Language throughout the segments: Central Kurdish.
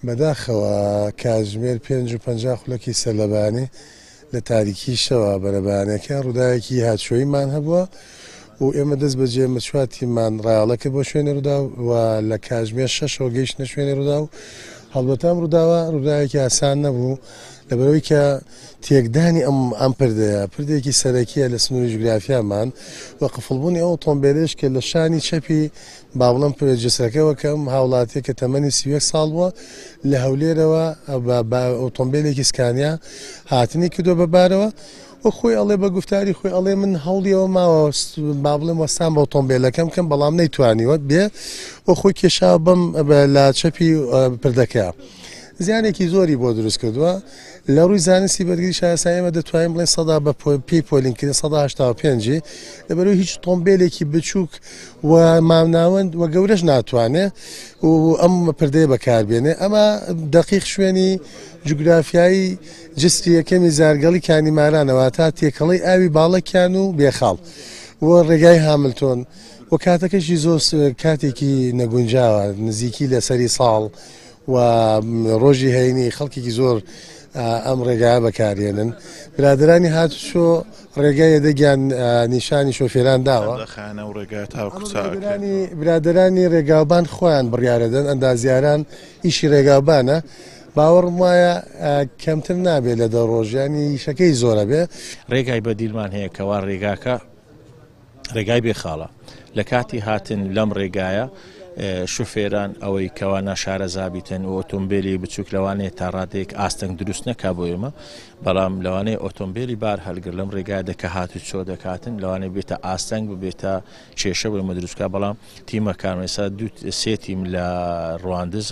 بەداخەوە کاتژمێر 5:50 خولەکی سەرلەبانی لە تاریکی شەوە بەرەبانەکە ڕووداوێکی هاتشۆیمان هەبووە و ئێمە دەست بەجێ مەچواتیمان ڕایەڵەکە بۆ شوێنی ڕوودا و لە کاتژمێر 6 گەیشتنە شوێنی ڕوودا و هەڵبەتەم ڕووداوێکی ئاسان نەبوو لەبەرەوەی کە تێکدانی ئەم پردێکی سەرەکیە لە سنووری جوگرافیامان و قفڵبوونی ئەو ئۆتۆمبیلێش کە لە شانی چەپی با بڵێم جسرەکەەوە کەم هاوڵاتیە کە تەمەنی 30 ساڵ بووە لە هەولێرەوە ئۆتۆمبیلێکی سکانیا هاتنی کردو بەبارەوە و خۆی ئەڵێ بە گفتاری خۆی ئەڵێ من هەوڵیەوە ماوە با بڵێم وەستان بە ئۆتۆمبیلەکەم کەم بەڵام نەیتوانیوە بێ و خۆی کێشا بم لە چەپی پردەکە. زیانێکی زۆری بۆ دروست کردووە لە ڕووی زانستی بەرگری شارەسایی ئێمە دەتوانین بڵێن سەدا بە پێی پۆلینکردن 185 لەبەرەوەی هیچ تۆمبیلێکی بچووک و مامناوەند و گەورەش ناتوانێت و ئەم پردەیە بەکاربێنێ. ئەمە دقیق شوێنی جوگرافیایی جستی یەکەمی زارگەڵی کانیمارانەوە تا تێکەڵی ئاوی باڵەکیان و بێخاڵ و ڕێگای هاملتۆن و کاتەکەشی زۆر کاتێکی نەگونجاوە نزیکی لە سەری ساڵ و ڕۆژی هەینی خەڵکێکی زۆر ئەم ڕێگایە بەکارێنن. برادرانی هاتوچۆ ڕێگایە دەگیان نیشانی شۆفێران داوە برادرانی ڕێگاوبان خۆیان بڕیارەدەن ئەندازیاران ئیشی ڕێگاوبانە باوەڕم وایە کەمتر نابێت لە دە ڕۆژیانی شەکەی زۆرە بێ. ڕێگای بەدیلمان هەیە کەوا ڕێگاکە ڕێگای بێخاڵە لە کاتی هاتن لەم ڕێگایە شوفێران ئەوەی کەوا ناشارە زابیتن و ئۆتۆمبیلی بچووک لەوانەیە تا ڕادێک ئاستەنگ دروست نەکا بۆ ئێمە بەڵام لەوانەیە ئۆتۆمبیلی بار هەلگر لەم ڕێگایە کە هاتوچۆ دەکاتن لەوانەیە بێتە ئاستەنگ ببێتە کێشە بۆ دروستکە. بەڵام تیمەکان ئێستا سێ تیم لە ڕواندز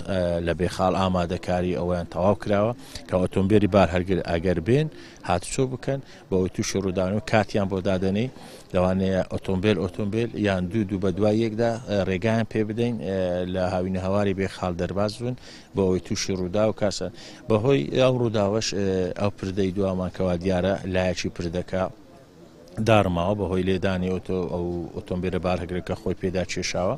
لە بێخاڵ ئامادەکاری ئەویان تەواو کراوە کە ئۆتۆمبیلی بار هەلگر ئەگەر بێن هاتوچۆ بکەن بەوەی تووشی ڕووداون و کاتیان بۆ دادەنەی لەوانەیە ئۆتۆمبیل یان دوو بە دوای یەکدا ڕێگایان پێ بدەین لە هاوینە هەواری بێخاڵ دەرباز بن بۆ ئەوەی تووشی ڕوودا و کاسە بەهۆی ئەو ڕووداوەش ئەو پردەی دوامانکەوا دیارە لایەکی پردەکە دارماوە بەهۆی لێدانی ئەو ئۆتۆمبیلە بار هەگرەکە خۆی پێدا کێشاوە